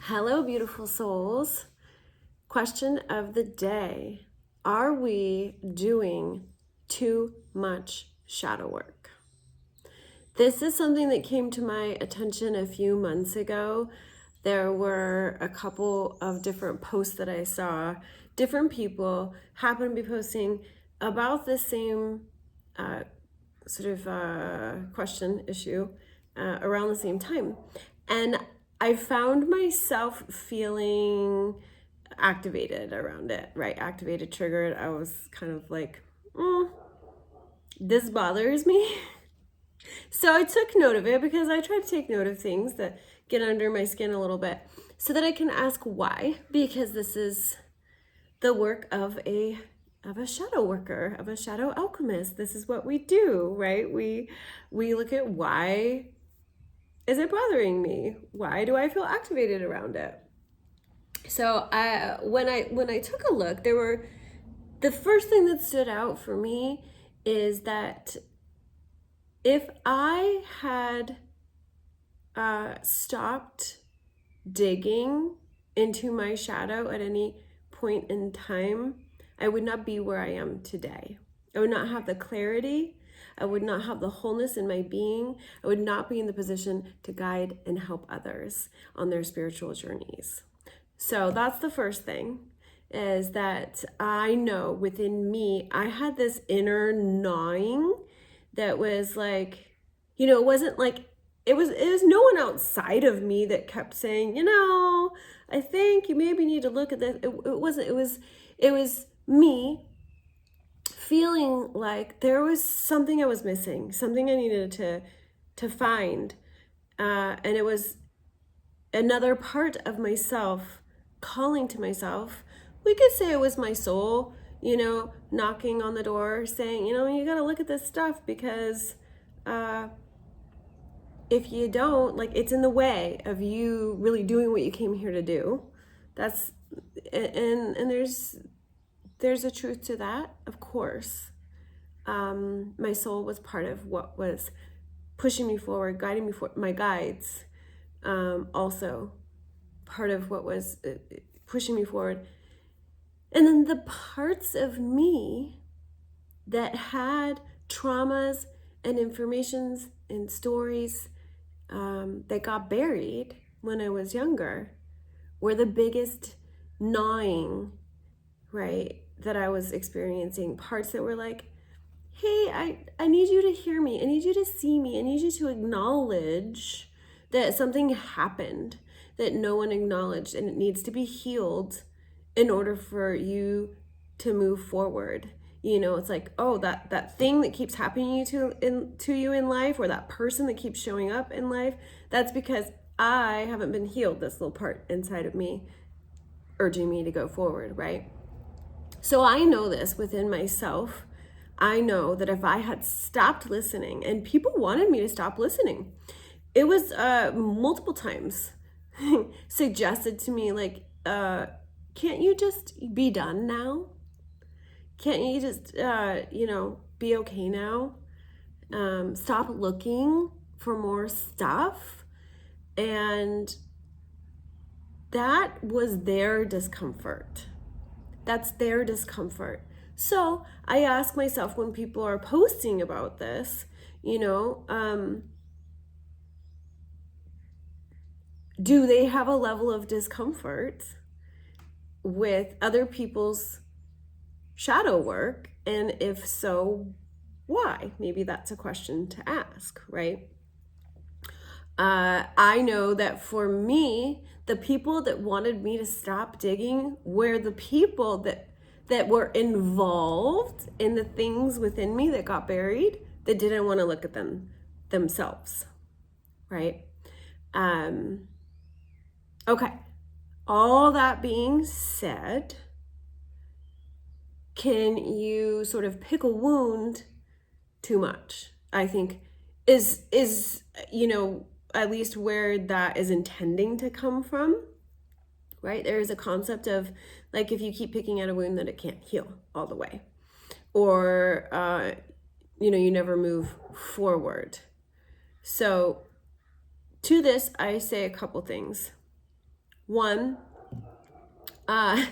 Hello, beautiful souls. Question of the day. Are we doing too much shadow work? This is something that came to my attention a few months ago. There were a couple of different posts that I saw. Different people happened to be posting about the same question issue around the same time. And I found myself feeling activated around it, right? Activated, triggered. I was kind of like, this bothers me. So I took note of it because I try to take note of things that get under my skin a little bit so that I can ask why, because this is the work of a shadow worker, of a shadow alchemist. This is what we do, right? We look at why is it bothering me? Why do I feel activated around it? So when I took a look, the first thing that stood out for me is that if I had stopped digging into my shadow at any point in time, I would not be where I am today. I would not have the clarity. I would not have the wholeness in my being. I would not be in the position to guide and help others on their spiritual journeys. So that's the first thing, is that I know within me, I had this inner gnawing that was like, it wasn't like, it was no one outside of me that kept saying, I think you maybe need to look at this. It was me feeling like there was something I was missing, something I needed to find. And it was another part of myself calling to myself. We could say it was my soul, knocking on the door saying, you got to look at this stuff because if you don't, like, it's in the way of you really doing what you came here to do. That's, and there's a truth to that, of course. My soul was part of what was pushing me forward, guiding me forward. My guides, also part of what was pushing me forward. And then the parts of me that had traumas and informations and stories that got buried when I was younger were the biggest gnawing, right, that I was experiencing. Parts that were like, hey, I need you to hear me. I need you to see me. I need you to acknowledge that something happened that no one acknowledged, and it needs to be healed in order for you to move forward. It's like, oh, that thing that keeps happening to you in life, or that person that keeps showing up in life, that's because I haven't been healed, this little part inside of me urging me to go forward, right? So I know this within myself. I know that if I had stopped listening, and people wanted me to stop listening, it was multiple times suggested to me, like, can't you just be done now? Can't you just, be okay now? Stop looking for more stuff. And that was their discomfort. That's their discomfort. So I ask myself, when people are posting about this, do they have a level of discomfort with other people's shadow work? And if so, why? Maybe that's a question to ask, right? I know that for me, the people that wanted me to stop digging were the people that were involved in the things within me that got buried, that didn't want to look at them themselves, right? Okay, all that being said, can you sort of pick a wound too much? I think is at least where that is intending to come from, right? There is a concept of, like, if you keep picking at a wound, that it can't heal all the way, or you never move forward. So to this, I say a couple things. One, uh,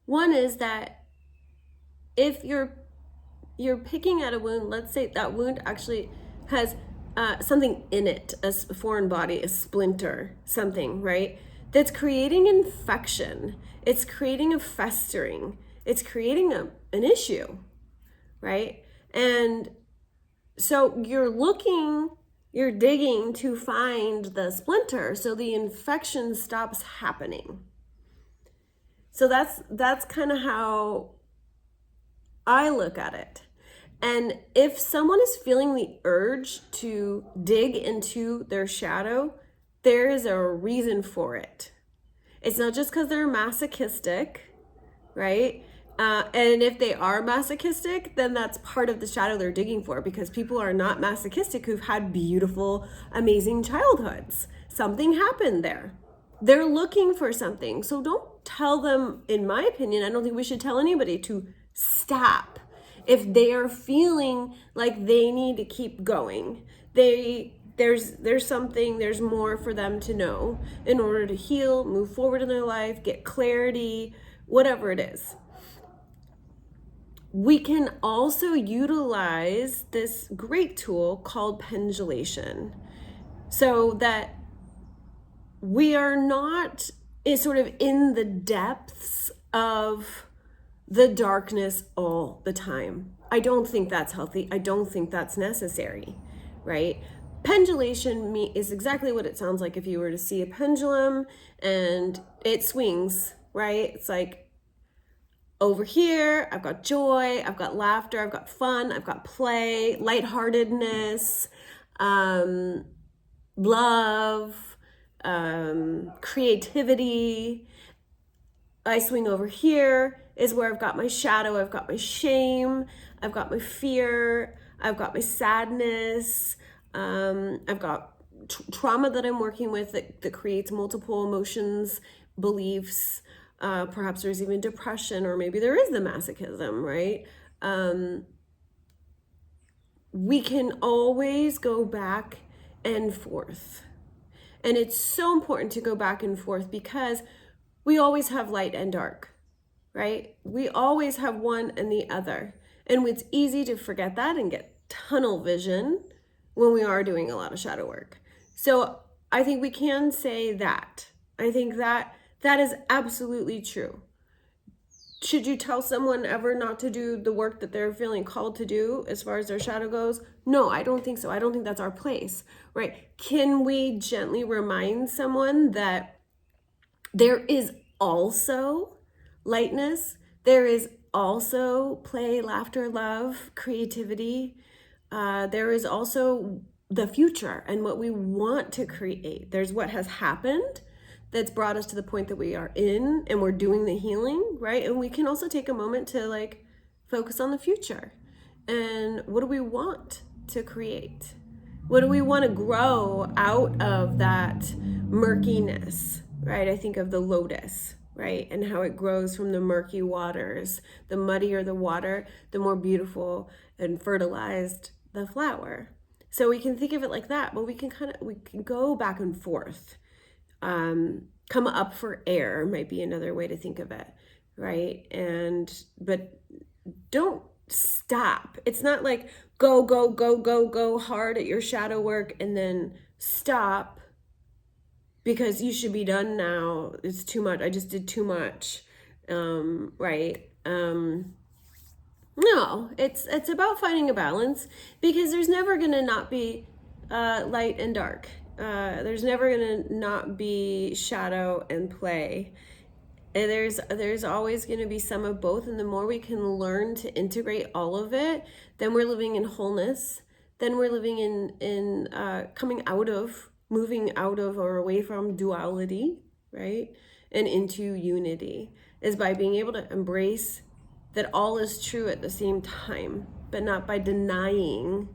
one is that if you're picking at a wound, let's say that wound actually has something in it, a foreign body, a splinter, something, right? That's creating infection. It's creating a festering. It's creating an issue, right? And so you're digging to find the splinter so the infection stops happening. So that's kind of how I look at it. And if someone is feeling the urge to dig into their shadow, there is a reason for it. It's not just because they're masochistic, right? And if they are masochistic, then that's part of the shadow they're digging for, because people are not masochistic who've had beautiful, amazing childhoods. Something happened there. They're looking for something. So don't tell them, in my opinion, I don't think we should tell anybody to stop. If they are feeling like they need to keep going, there's something, there's more for them to know in order to heal, move forward in their life, get clarity, whatever it is. We can also utilize this great tool called pendulation, so that we are not sort of in the depths of the darkness all the time. I don't think that's healthy. I don't think that's necessary, right? Pendulation is exactly what it sounds like if you were to see a pendulum and it swings, right? It's like, over here, I've got joy, I've got laughter, I've got fun, I've got play, lightheartedness, love, creativity. I swing over here is where I've got my shadow, I've got my shame, I've got my fear, I've got my sadness, I've got trauma that I'm working with that creates multiple emotions, beliefs. Perhaps there's even depression, or maybe there is the masochism, right? We can always go back and forth. And it's so important to go back and forth because we always have light and dark, right? We always have one and the other. And it's easy to forget that and get tunnel vision when we are doing a lot of shadow work. So I think we can say that. I think that is absolutely true. Should you tell someone ever not to do the work that they're feeling called to do as far as their shadow goes? No, I don't think so. I don't think that's our place, right? Can we gently remind someone that there is also lightness, there is also play, laughter, love, creativity. There is also the future and what we want to create. There's what has happened that's brought us to the point that we are in, and we're doing the healing, right? And we can also take a moment to focus on the future. And what do we want to create? What do we want to grow out of that murkiness, right? I think of the lotus, right? And how it grows from the murky waters. The muddier the water, the more beautiful and fertilized the flower. So we can think of it like that, but we can go back and forth. Come up for air might be another way to think of it, right? But don't stop. It's not like go hard at your shadow work and then stop because you should be done now. It's too much. I just did too much, right? No, it's about finding a balance, because there's never gonna not be light and dark. There's never gonna not be shadow and play. And there's always gonna be some of both, and the more we can learn to integrate all of it, then we're living in wholeness. Then we're living in moving out of or away from duality, right? And into unity, is by being able to embrace that all is true at the same time, but not by denying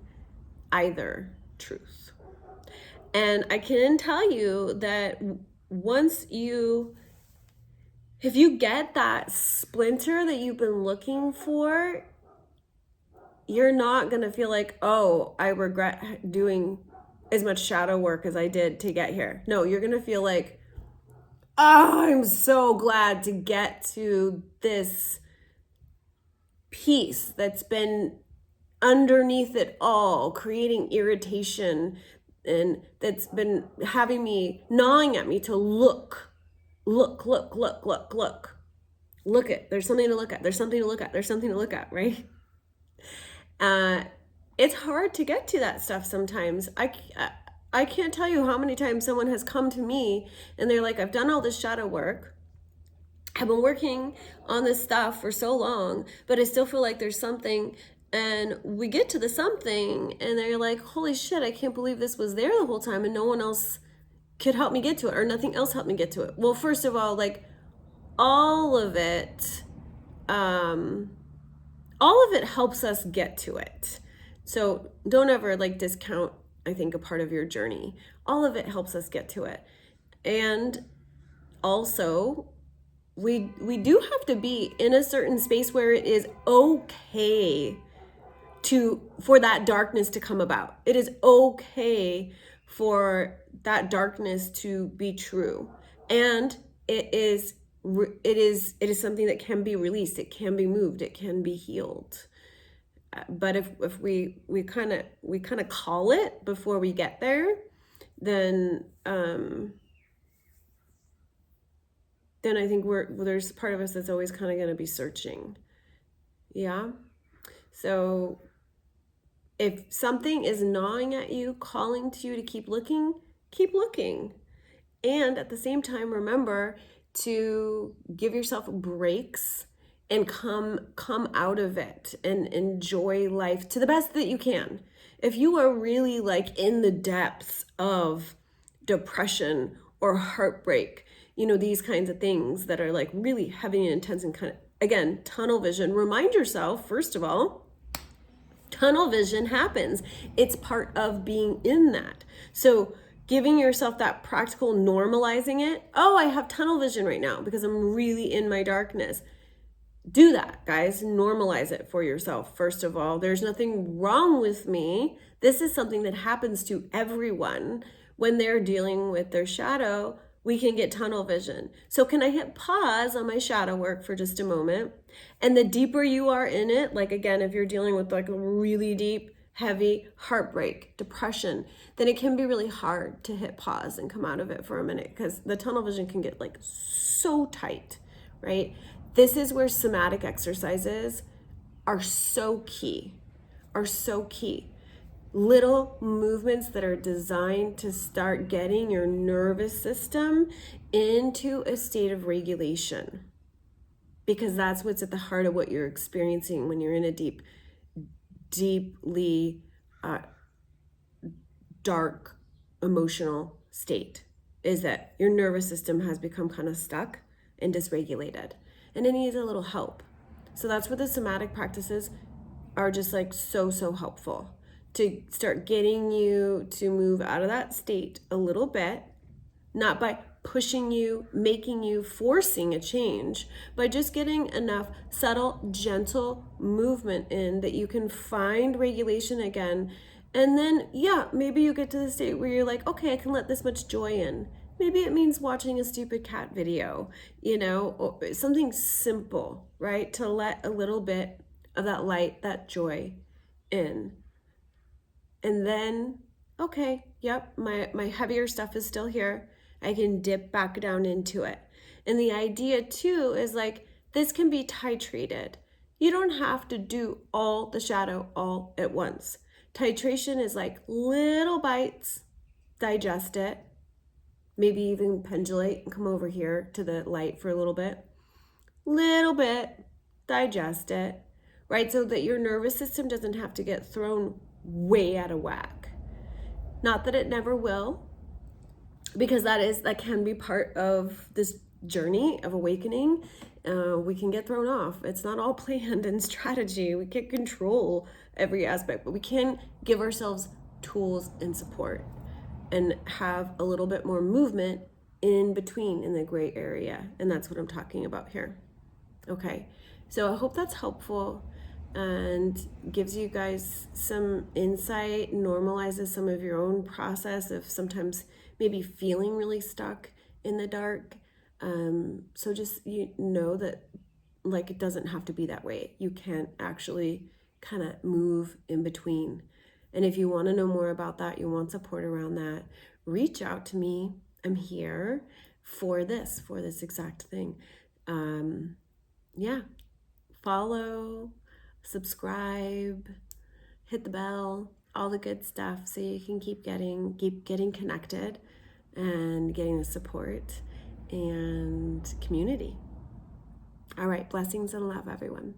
either truth. And I can tell you that if you get that splinter that you've been looking for, you're not going to feel like, oh, I regret doing as much shadow work as I did to get here. No, you're going to feel like, I'm so glad to get to this piece that's been underneath it all, creating irritation, and that's been having me, gnawing at me to look it. There's something to look at. There's something to look at. There's something to look at, right? It's hard to get to that stuff sometimes. I can't tell you how many times someone has come to me and they're like, I've done all this shadow work. I've been working on this stuff for so long, but I still feel like there's something. And we get to the something and they're like, holy shit, I can't believe this was there the whole time and no one else could help me get to it, or nothing else helped me get to it. Well, first of all, like all of it helps us get to it. So don't ever like discount, I think, a part of your journey. All of it helps us get to it. And also, we do have to be in a certain space where it is okay for that darkness to come about. It is okay for that darkness to be true. And it is something that can be released, it can be moved, it can be healed. But if we kind of call it before we get there, then I think there's part of us that's always kind of going to be searching. Yeah. So if something is gnawing at you, calling to you to keep looking, keep looking. And at the same time, remember to give yourself breaks and come out of it and enjoy life to the best that you can. If you are really like in the depths of depression or heartbreak, these kinds of things that are like really heavy and intense and kind of, again, tunnel vision, remind yourself, first of all, tunnel vision happens. It's part of being in that. So giving yourself that practical normalizing it. Oh, I have tunnel vision right now because I'm really in my darkness. Do that, guys. Normalize it for yourself. First of all, there's nothing wrong with me. This is something that happens to everyone when they're dealing with their shadow. We can get tunnel vision. So can I hit pause on my shadow work for just a moment? And the deeper you are in it, like again, if you're dealing with like a really deep, heavy heartbreak, depression, then it can be really hard to hit pause and come out of it for a minute because the tunnel vision can get like so tight, right? This is where somatic exercises are so key, Little movements that are designed to start getting your nervous system into a state of regulation. Because that's what's at the heart of what you're experiencing when you're in a deeply dark emotional state, is that your nervous system has become kind of stuck and dysregulated. And it needs a little help. So that's where the somatic practices are just like so helpful to start getting you to move out of that state a little bit, not by pushing you, making you, forcing a change, by just getting enough subtle, gentle movement in that you can find regulation again. And then, yeah, maybe you get to the state where you're like, okay, I can let this much joy in. Maybe it means watching a stupid cat video, or something simple, right? To let a little bit of that light, that joy in. And then, okay, yep, my heavier stuff is still here. I can dip back down into it. And the idea too is like, this can be titrated. You don't have to do all the shadow all at once. Titration is like little bites, digest it, maybe even pendulate and come over here to the light for a little bit, digest it, right? So that your nervous system doesn't have to get thrown way out of whack. Not that it never will, because that can be part of this journey of awakening. We can get thrown off. It's not all planned and strategy. We can't control every aspect, but we can give ourselves tools and support and have a little bit more movement in between in the gray area. And that's what I'm talking about here. Okay, so I hope that's helpful and gives you guys some insight, normalizes some of your own process of sometimes maybe feeling really stuck in the dark. So just you know that like it doesn't have to be that way. You can actually kind of move in between. And if you want to know more about that, you want support around that, reach out to me. I'm here for this exact thing. Yeah, follow, subscribe, hit the bell, all the good stuff so you can keep getting connected and getting the support and community. All right, blessings and love, everyone.